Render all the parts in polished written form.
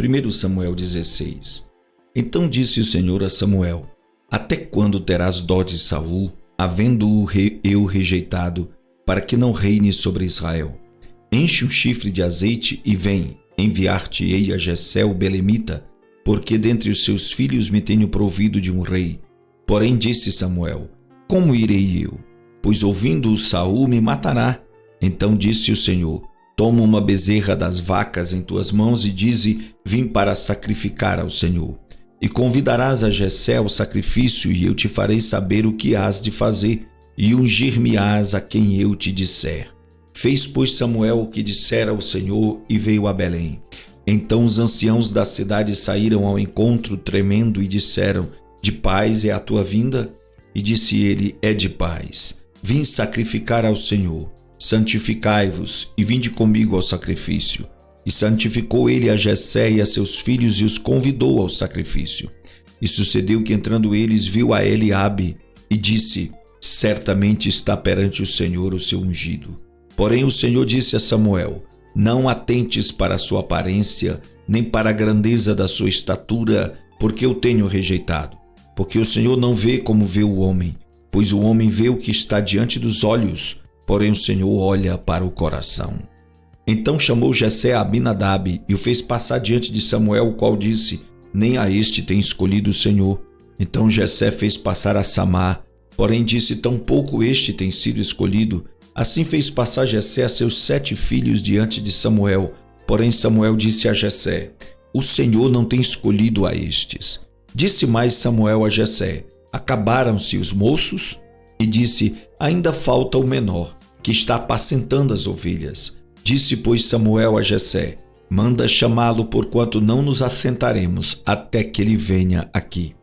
1 Samuel 16. Então disse o Senhor a Samuel: Até quando terás dó de Saul, havendo-o eu rejeitado, para que não reine sobre Israel? Enche um chifre de azeite e vem, enviar-te-ei a Jessé o belemita, porque dentre os seus filhos me tenho provido de um rei. Porém disse Samuel: Como irei eu? Pois ouvindo-o Saul me matará. Então disse o Senhor: Toma uma bezerra das vacas em tuas mãos e dize: Vim para sacrificar ao Senhor. E convidarás a Jessé ao sacrifício, e eu te farei saber o que hás de fazer, e ungir-me-ás a quem eu te disser. Fez, pois, Samuel o que dissera ao Senhor, e veio a Belém. Então os anciãos da cidade saíram ao encontro, tremendo, e disseram: De paz é a tua vinda? E disse ele: É de paz. Vim sacrificar ao Senhor. Santificai-vos, e vinde comigo ao sacrifício. E santificou ele a Jessé e a seus filhos, e os convidou ao sacrifício. E sucedeu que, entrando eles, viu a Eliabe, e disse: Certamente está perante o Senhor o seu ungido. Porém o Senhor disse a Samuel: Não atentes para a sua aparência, nem para a grandeza da sua estatura, porque eu tenho rejeitado. Porque o Senhor não vê como vê o homem, pois o homem vê o que está diante dos olhos, porém o Senhor olha para o coração. Então chamou Jessé a Abinadab e o fez passar diante de Samuel, o qual disse: Nem a este tem escolhido o Senhor. Então Jessé fez passar a Samá, porém disse: Tampouco este tem sido escolhido. Assim fez passar Jessé a seus 7 filhos diante de Samuel. Porém Samuel disse a Jessé: O Senhor não tem escolhido a estes. Disse mais Samuel a Jessé: Acabaram-se os moços? E disse: Ainda falta o menor, que está apacentando as ovelhas. Disse, pois, Samuel a Jessé: Manda chamá-lo, porquanto não nos assentaremos até que ele venha aqui.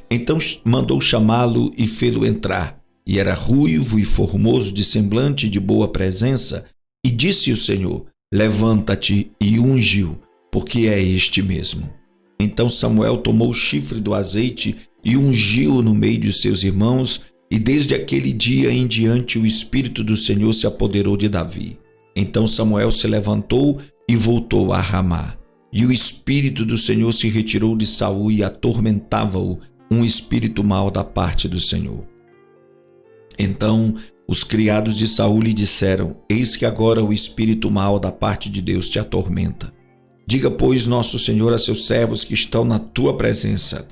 Então mandou chamá-lo e fê-lo entrar. E era ruivo e formoso de semblante e de boa presença. E disse o Senhor: Levanta-te e unge-o, porque é este mesmo. Então Samuel tomou o chifre do azeite e ungiu-o no meio de seus irmãos. E desde aquele dia em diante o Espírito do Senhor se apoderou de Davi. Então Samuel se levantou e voltou a Ramá. E o Espírito do Senhor se retirou de Saul e atormentava-o um espírito mau da parte do Senhor. Então os criados de Saul lhe disseram: Eis que agora o espírito mau da parte de Deus te atormenta. Diga, pois, nosso Senhor a seus servos que estão na tua presença,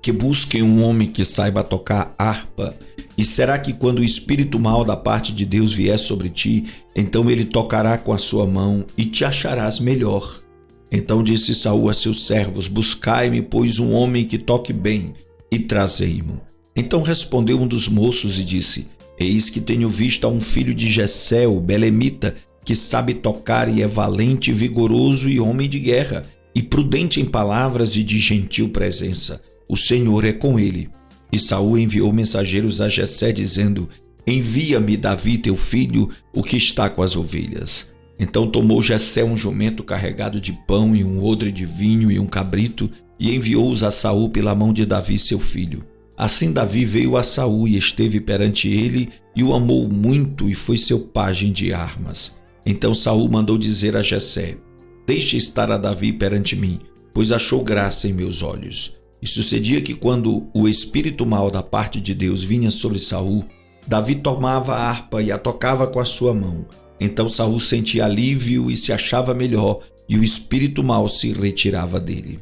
que busquem um homem que saiba tocar harpa. E será que quando o espírito mau da parte de Deus vier sobre ti, então ele tocará com a sua mão e te acharás melhor? Então disse Saul a seus servos: Buscai-me, pois, um homem que toque bem, e trazei-mo. Então respondeu um dos moços e disse: Eis que tenho visto a um filho de Jessé, o belemita, que sabe tocar e é valente, vigoroso e homem de guerra, e prudente em palavras e de gentil presença. O Senhor é com ele. E Saul enviou mensageiros a Jessé, dizendo: Envia-me Davi teu filho, o que está com as ovelhas. Então tomou Jessé um jumento carregado de pão e um odre de vinho e um cabrito, e enviou-os a Saul pela mão de Davi seu filho. Assim Davi veio a Saul e esteve perante ele, e o amou muito, e foi seu pajem de armas. Então Saul mandou dizer a Jessé: Deixe estar a Davi perante mim, pois achou graça em meus olhos. E sucedia que quando o espírito mau da parte de Deus vinha sobre Saul, Davi tomava a harpa e a tocava com a sua mão. Então Saul sentia alívio e se achava melhor, e o espírito mau se retirava dele.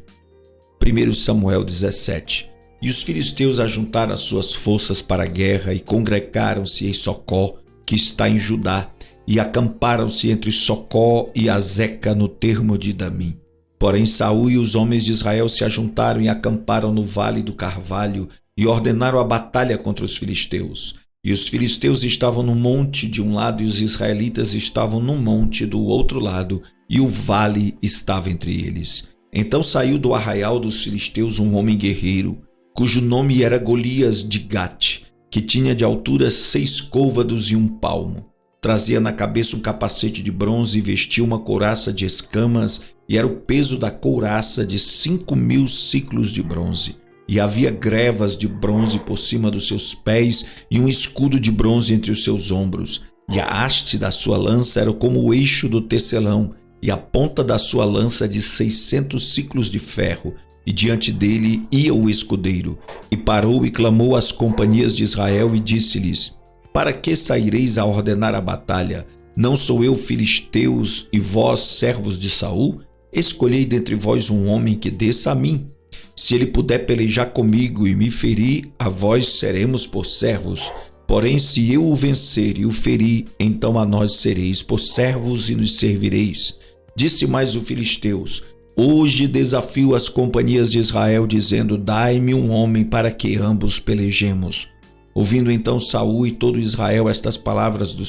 1 Samuel 17. E os filisteus ajuntaram as suas forças para a guerra e congregaram-se em Socó, que está em Judá, e acamparam-se entre Socó e Azeca no termo de Damim. Porém Saul e os homens de Israel se ajuntaram e acamparam no vale do Carvalho e ordenaram a batalha contra os filisteus. E os filisteus estavam no monte de um lado e os israelitas estavam no monte do outro lado, e o vale estava entre eles. Então saiu do arraial dos filisteus um homem guerreiro, cujo nome era Golias de Gate, que tinha de altura 6 côvados e 1 palmo. Trazia na cabeça um capacete de bronze e vestia uma couraça de escamas, e era o peso da couraça de 5.000 siclos de bronze. E havia grevas de bronze por cima dos seus pés e um escudo de bronze entre os seus ombros. E a haste da sua lança era como o eixo do tecelão, e a ponta da sua lança de 600 siclos de ferro, e diante dele ia o escudeiro. E parou e clamou às companhias de Israel e disse-lhes: para que saireis a ordenar a batalha? Não sou eu filisteus e vós servos de Saul? Escolhei dentre vós um homem que desça a mim. Se ele puder pelejar comigo e me ferir, a vós seremos por servos. Porém, se eu o vencer e o ferir, então a nós sereis por servos e nos servireis. Disse mais o filisteus: hoje desafio as companhias de Israel, dizendo: dai-me um homem para que ambos pelejemos. Ouvindo então Saul e todo Israel estas palavras do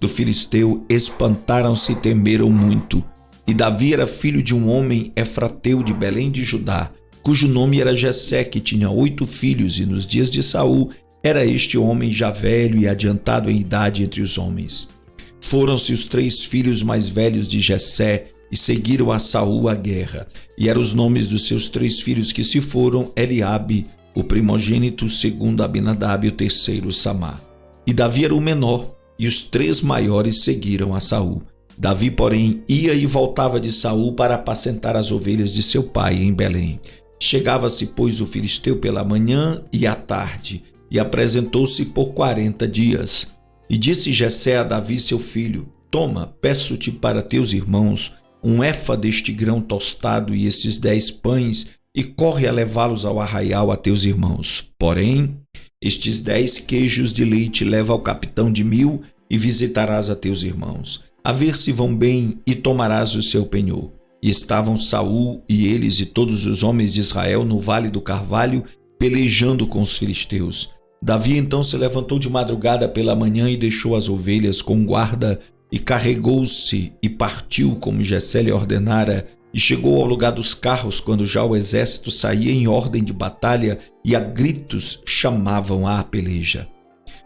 filisteu, espantaram-se e temeram muito. E Davi era filho de um homem efrateu de Belém de Judá, cujo nome era Jessé, que tinha 8 filhos, e nos dias de Saul era este homem já velho e adiantado em idade entre os homens. Foram-se os 3 filhos mais velhos de Jessé e seguiram a Saul à guerra. E eram os nomes dos seus 3 filhos que se foram: Eliabe, o primogênito, o segundo Abinadab e o terceiro Samá. E Davi era o menor, e os 3 maiores seguiram a Saul. Davi, porém, ia e voltava de Saul para apacentar as ovelhas de seu pai em Belém. Chegava-se, pois, o filisteu pela manhã e à tarde, e apresentou-se por 40 dias. E disse Jessé a Davi seu filho: toma, peço-te para teus irmãos um efa deste grão tostado e estes 10 pães, e corre a levá-los ao arraial a teus irmãos. Porém, estes 10 queijos de leite leva ao capitão de 1000 e visitarás a teus irmãos, a ver se vão bem, e tomarás o seu penhor. E estavam Saul e eles e todos os homens de Israel no vale do Carvalho, pelejando com os filisteus. Davi então se levantou de madrugada pela manhã e deixou as ovelhas com guarda, e carregou-se e partiu como Jessé lhe ordenara, e chegou ao lugar dos carros quando já o exército saía em ordem de batalha, e a gritos chamavam à peleja.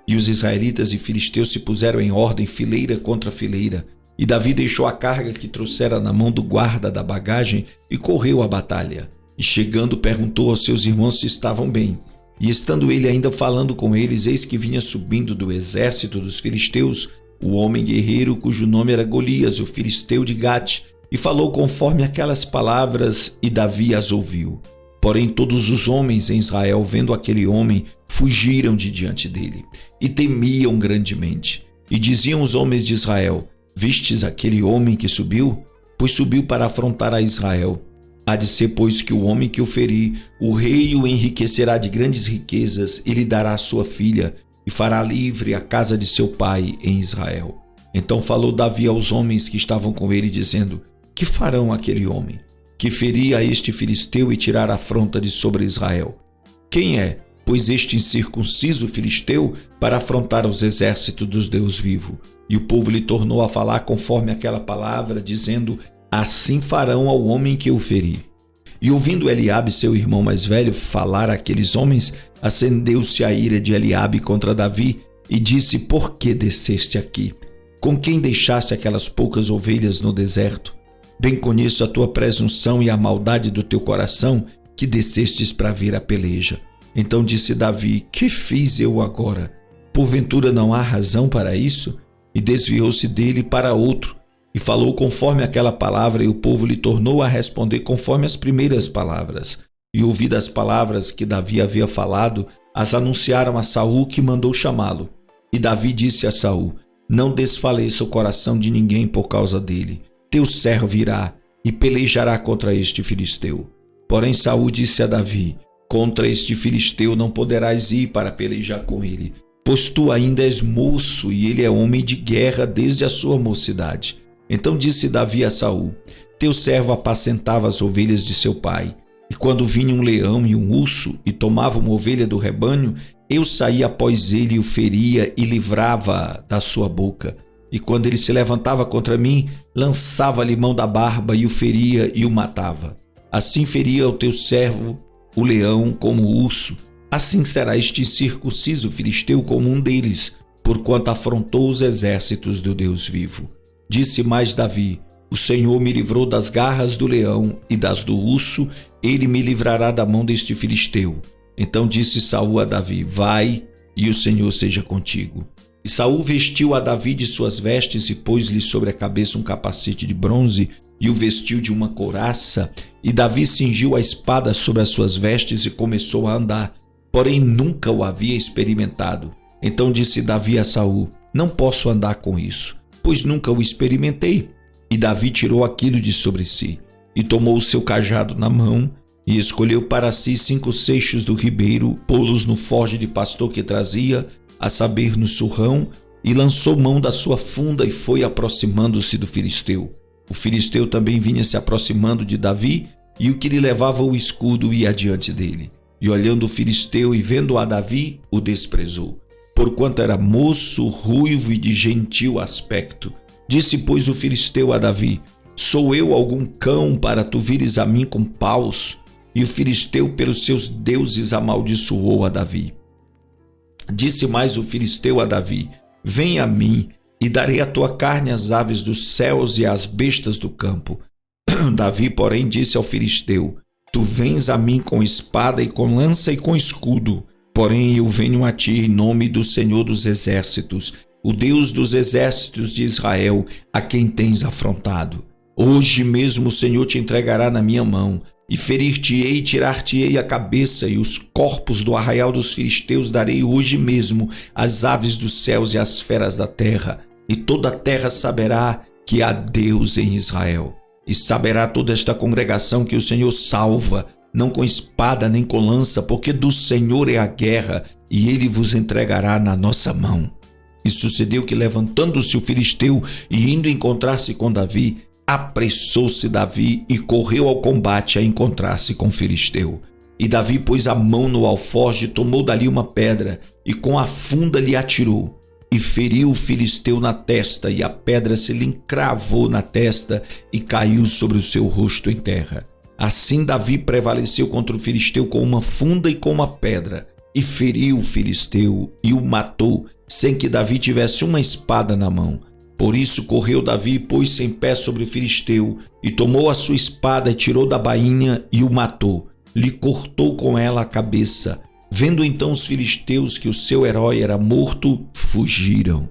E os israelitas e filisteus se puseram em ordem, fileira contra fileira. E Davi deixou a carga que trouxera na mão do guarda da bagagem e correu à batalha. E chegando, perguntou aos seus irmãos se estavam bem. E estando ele ainda falando com eles, eis que vinha subindo do exército dos filisteus o homem guerreiro cujo nome era Golias, o filisteu de Gate, e falou conforme aquelas palavras, e Davi as ouviu. Porém todos os homens em Israel, vendo aquele homem, fugiram de diante dele, e temiam grandemente. E diziam os homens de Israel: vistes aquele homem que subiu? Pois subiu para afrontar a Israel. Há de ser, pois, que o homem que o ferir, o rei o enriquecerá de grandes riquezas, e lhe dará a sua filha, e fará livre a casa de seu pai em Israel. Então falou Davi aos homens que estavam com ele, dizendo: que farão aquele homem que ferir a este filisteu e tirar a afronta de sobre Israel? Quem é, pois, este incircunciso filisteu para afrontar os exércitos dos Deus vivo? E o povo lhe tornou a falar conforme aquela palavra, dizendo: assim farão ao homem que o ferir. E ouvindo Eliabe, seu irmão mais velho, falar àqueles homens, acendeu-se a ira de Eliabe contra Davi, e disse: por que desceste aqui? Com quem deixaste aquelas poucas ovelhas no deserto? Bem conheço a tua presunção e a maldade do teu coração, que descestes para vir a peleja. Então disse Davi: que fiz eu agora? Porventura não há razão para isso? E desviou-se dele para outro, e falou conforme aquela palavra, e o povo lhe tornou a responder conforme as primeiras palavras. E ouvidas as palavras que Davi havia falado, as anunciaram a Saul, que mandou chamá-lo. E Davi disse a Saul: não desfaleça o coração de ninguém por causa dele. Teu servo irá e pelejará contra este filisteu. Porém Saul disse a Davi: contra este filisteu não poderás ir para pelejar com ele, pois tu ainda és moço e ele é homem de guerra desde a sua mocidade. Então disse Davi a Saul: teu servo apacentava as ovelhas de seu pai, e quando vinha um leão e um urso e tomava uma ovelha do rebanho, eu saía após ele e o feria e livrava-a da sua boca. E quando ele se levantava contra mim, lançava-lhe mão da barba e o feria e o matava. Assim feria o teu servo o leão como o urso. Assim será este incircunciso filisteu como um deles, porquanto afrontou os exércitos do Deus vivo. Disse mais Davi: o Senhor me livrou das garras do leão e das do urso, ele me livrará da mão deste filisteu. Então disse Saul a Davi: vai, e o Senhor seja contigo. E Saul vestiu a Davi de suas vestes e pôs-lhe sobre a cabeça um capacete de bronze e o vestiu de uma couraça. E Davi cingiu a espada sobre as suas vestes e começou a andar, porém nunca o havia experimentado. Então disse Davi a Saul: não posso andar com isso, pois nunca o experimentei. E Davi tirou aquilo de sobre si, e tomou o seu cajado na mão, e escolheu para si 5 seixos do ribeiro, pô-los no forje de pastor que trazia, a saber, no surrão, e lançou mão da sua funda e foi aproximando-se do filisteu. O filisteu também vinha se aproximando de Davi, e o que lhe levava o escudo ia adiante dele. E olhando o filisteu e vendo a Davi, o desprezou, porquanto era moço, ruivo e de gentil aspecto. Disse, pois, o filisteu a Davi: sou eu algum cão para tu vires a mim com paus? E o filisteu pelos seus deuses amaldiçoou a Davi. Disse mais o filisteu a Davi: vem a mim, e darei a tua carne às aves dos céus e às bestas do campo. Davi, porém, disse ao filisteu: tu vens a mim com espada e com lança e com escudo, porém eu venho a ti em nome do Senhor dos exércitos, o Deus dos exércitos de Israel, a quem tens afrontado. Hoje mesmo o Senhor te entregará na minha mão, e ferir-te-ei e tirar-te-ei a cabeça, e os corpos do arraial dos filisteus darei hoje mesmo às aves dos céus e às feras da terra, e toda a terra saberá que há Deus em Israel. E saberá toda esta congregação que o Senhor salva, não com espada nem com lança, porque do Senhor é a guerra, e ele vos entregará na nossa mão. E sucedeu que, levantando-se o filisteu e indo encontrar-se com Davi, apressou-se Davi e correu ao combate a encontrar-se com o filisteu. E Davi pôs a mão no alforje, tomou dali uma pedra e com a funda lhe atirou. E feriu o filisteu na testa, e a pedra se lhe encravou na testa e caiu sobre o seu rosto em terra. Assim Davi prevaleceu contra o filisteu com uma funda e com uma pedra, e feriu o filisteu e o matou, sem que Davi tivesse uma espada na mão. Por isso correu Davi e pôs-se em pé sobre o filisteu, e tomou a sua espada e tirou da bainha e o matou. Lhe cortou com ela a cabeça. Vendo então os filisteus que o seu herói era morto, fugiram.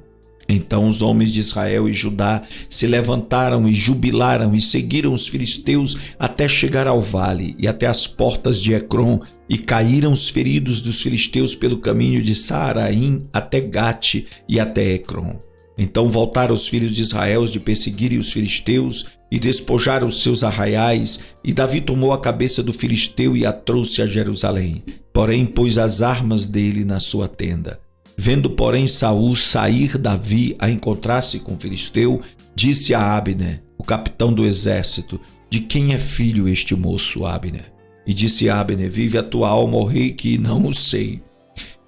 Então os homens de Israel e Judá se levantaram e jubilaram e seguiram os filisteus até chegar ao vale e até as portas de Ecrom, e caíram os feridos dos filisteus pelo caminho de Saaraim até Gate e até Ecrom. Então voltaram os filhos de Israel de perseguirem os filisteus e despojaram os seus arraiais, e Davi tomou a cabeça do filisteu e a trouxe a Jerusalém, porém pôs as armas dele na sua tenda. Vendo, porém, Saul sair Davi a encontrar-se com o filisteu, disse a Abner, o capitão do exército: de quem é filho este moço, Abner? E disse Abner: vive a tua alma, ó rei, que não o sei.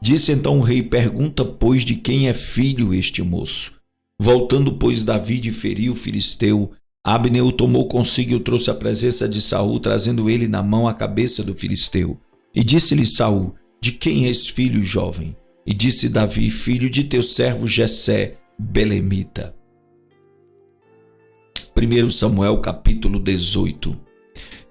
Disse então o rei: pergunta, pois, de quem é filho este moço? Voltando, pois, Davi de ferir o filisteu, Abner o tomou consigo e o trouxe à presença de Saul, trazendo ele na mão a cabeça do filisteu. E disse-lhe Saul: de quem és filho, jovem? E disse Davi: filho de teu servo Jessé, belemita. 1 Samuel capítulo 18.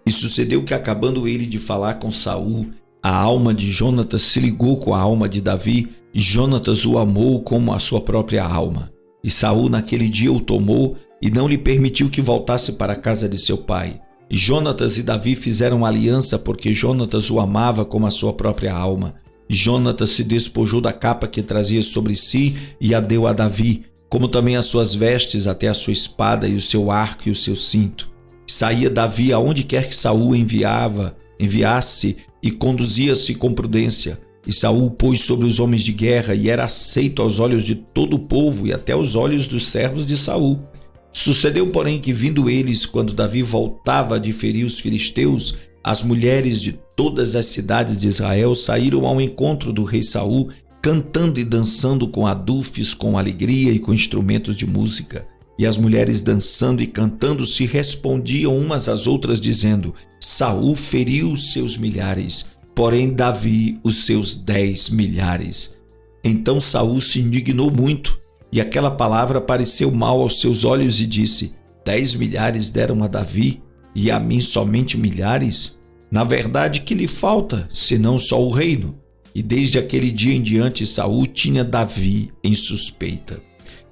E sucedeu que, acabando ele de falar com Saul, a alma de Jonatas se ligou com a alma de Davi, e Jonatas o amou como a sua própria alma. E Saul naquele dia o tomou e não lhe permitiu que voltasse para a casa de seu pai. E Jonatas e Davi fizeram aliança, porque Jonatas o amava como a sua própria alma. E Jonatas se despojou da capa que trazia sobre si e a deu a Davi, como também as suas vestes, até a sua espada e o seu arco e o seu cinto. E saía Davi aonde quer que Saul enviasse, e conduzia-se com prudência. E Saul pôs sobre os homens de guerra, e era aceito aos olhos de todo o povo e até aos olhos dos servos de Saul. Sucedeu, porém, que vindo eles, quando Davi voltava de ferir os filisteus, as mulheres de todas as cidades de Israel saíram ao encontro do rei Saul, cantando e dançando com adufes, com alegria e com instrumentos de música. E as mulheres dançando e cantando se respondiam umas às outras, dizendo: Saul feriu os seus milhares, porém Davi os seus 10 milhares. Então Saul se indignou muito, e aquela palavra pareceu mal aos seus olhos, e disse: 10 milhares deram a Davi, e a mim somente milhares? Na verdade, que lhe falta, senão só o reino? e desde aquele dia em diante Saul tinha Davi em suspeita.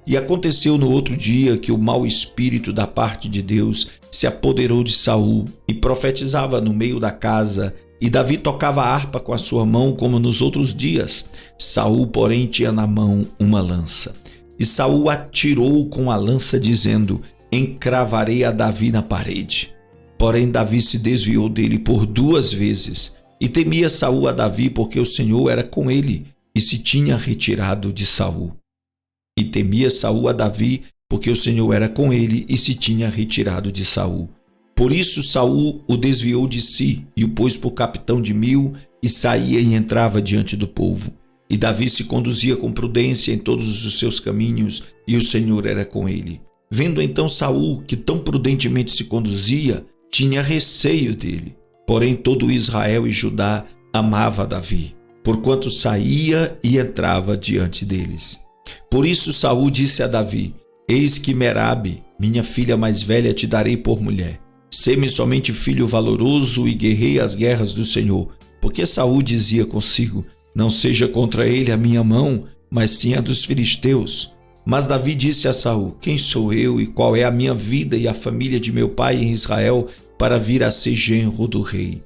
E aconteceu no outro dia que o mau espírito da parte de Deus se apoderou de Saul e profetizava no meio da casa, e Davi tocava a harpa com a sua mão como nos outros dias. Saul, porém, tinha na mão uma lança. E Saul atirou com a lança, dizendo: encravarei a Davi na parede. Porém, Davi se desviou dele por 2 vezes. E temia Saul a Davi, porque o Senhor era com ele e se tinha retirado de Saul. E temia Saul a Davi, porque o Senhor era com ele e se tinha retirado de Saul. Por isso Saul o desviou de si e o pôs por capitão de 1000, e saía e entrava diante do povo. E Davi se conduzia com prudência em todos os seus caminhos, e o Senhor era com ele. Vendo então Saul que tão prudentemente se conduzia, tinha receio dele. Porém todo Israel e Judá amava Davi, porquanto saía e entrava diante deles. Por isso Saul disse a Davi: eis que Merabe, minha filha mais velha, te darei por mulher. Sê-me somente filho valoroso e guerreie as guerras do Senhor. Porque Saul dizia consigo: não seja contra ele a minha mão, mas sim a dos filisteus. Mas Davi disse a Saul: quem sou eu e qual é a minha vida e a família de meu pai em Israel para vir a ser genro do rei?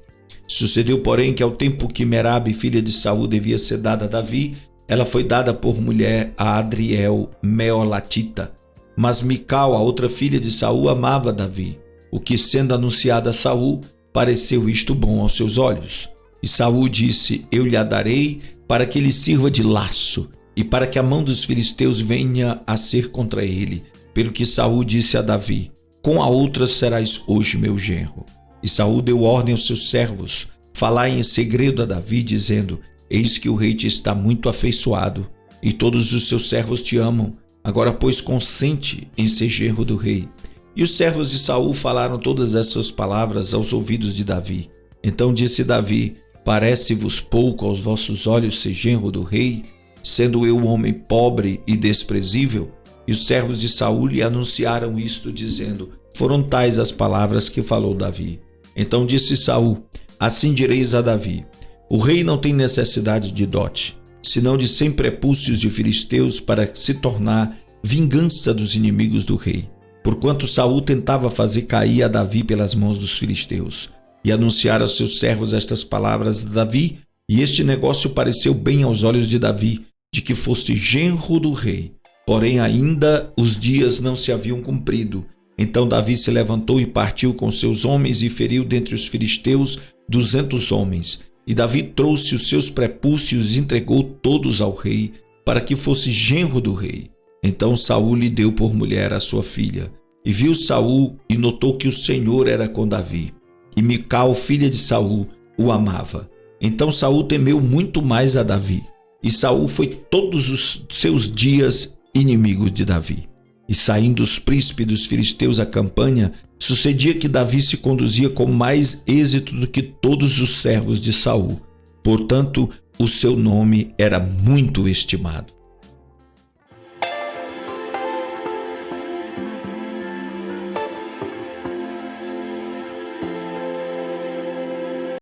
Sucedeu, porém, que ao tempo que Merabe, filha de Saul, devia ser dada a Davi, ela foi dada por mulher a Adriel Meolatita. Mas Mical, a outra filha de Saul, amava Davi, o que, sendo anunciada a Saul, pareceu isto bom aos seus olhos. E Saul disse: eu lhe a darei para que lhe sirva de laço, e para que a mão dos filisteus venha a ser contra ele. Pelo que Saul disse a Davi: com a outra serás hoje meu genro. E Saul deu ordem aos seus servos: falai em segredo a Davi, dizendo: eis que o rei te está muito afeiçoado, e todos os seus servos te amam. Agora, pois, consente em ser genro do rei. E os servos de Saul falaram todas essas palavras aos ouvidos de Davi. Então disse Davi: parece-vos pouco aos vossos olhos ser genro do rei, sendo eu um homem pobre e desprezível? E os servos de Saul lhe anunciaram isto, dizendo: foram tais as palavras que falou Davi. Então disse Saul: assim direis a Davi: o rei não tem necessidade de dote, senão de 100 prepúcios de filisteus, para se tornar vingança dos inimigos do rei. Porquanto Saul tentava fazer cair a Davi pelas mãos dos filisteus. E anunciaram aos seus servos estas palavras de Davi, e este negócio pareceu bem aos olhos de Davi, de que fosse genro do rei. Porém ainda os dias não se haviam cumprido. Então Davi se levantou e partiu com seus homens e feriu dentre os filisteus 200 homens. E Davi trouxe os seus prepúcios e entregou todos ao rei, para que fosse genro do rei. Então Saul lhe deu por mulher a sua filha. E viu Saul e notou que o Senhor era com Davi. E Mical, filha de Saul, o amava. Então Saul temeu muito mais a Davi. E Saul foi todos os seus dias inimigo de Davi. E saindo os príncipes dos filisteus à campanha, sucedia que Davi se conduzia com mais êxito do que todos os servos de Saul. Portanto, o seu nome era muito estimado.